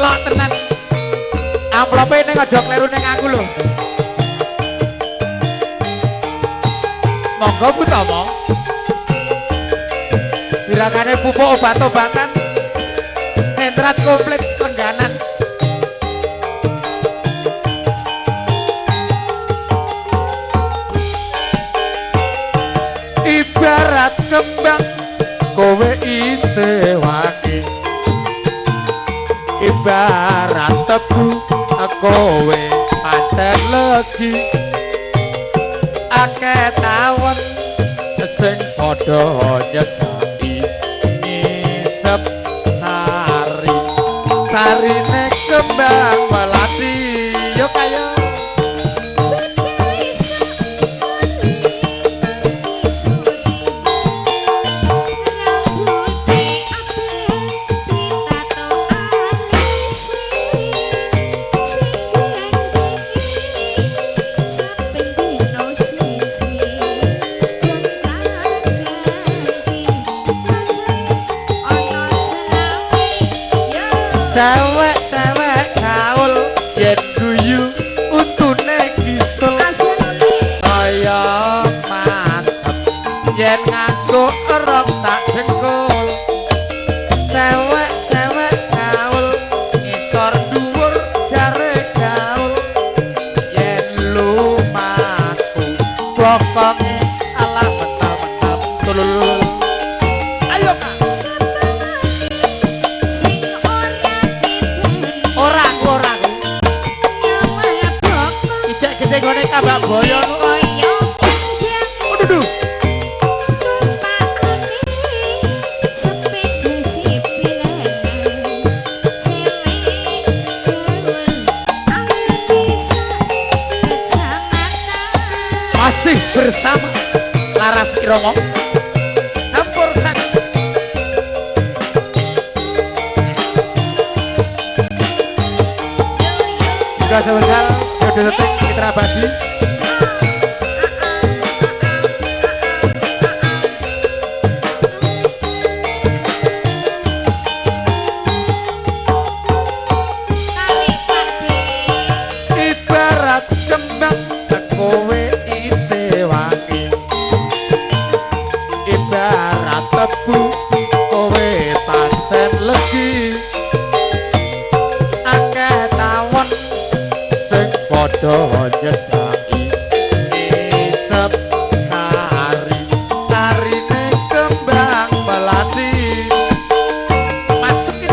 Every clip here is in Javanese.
Celok tenan. Amplope ning aja kleru ning aku lho. Monggo Bu Tomo. Sirakane pupuk obat-obatan. Sentrat komplit lengganan. Ibarat kembang kowe isih wangi. Ibarat tebu kowe pancen legi. Akeh tawon sing padha nyegani ngisep sari. Sarine kembang melati yo kaya cewek-cewek gaul yen guyu untune gisul saya mantep yen nganggo rok sak dengkul cewek-cewek gaul ngisor dhuwur jare gaul yen lumaku bokonge ala bentar-bentar tulul. Gone kabak boyo koyo aduh masih bersama Laras Iromo campur sari juga sebentar Yaudah detik Mitra Abadi ibarat kembang kowe isih wangi ibarat tebu kowe pancen legi akeh tawon sing padha nyedaki isep sari sarine kembang melati masukin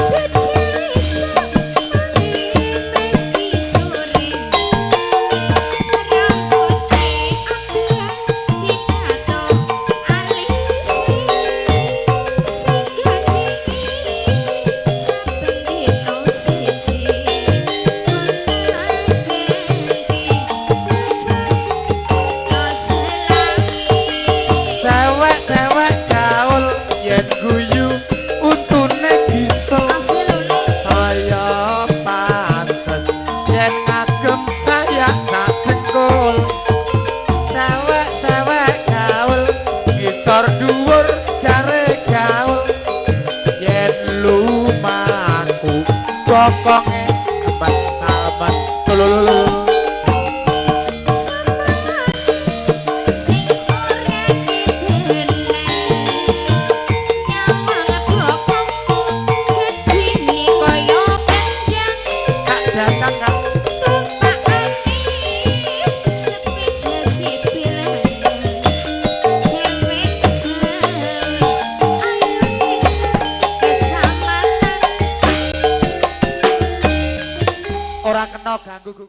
dhuwur jare gaul yen lumaku bokonge abad-abad tulul sak datang ora kena ganggu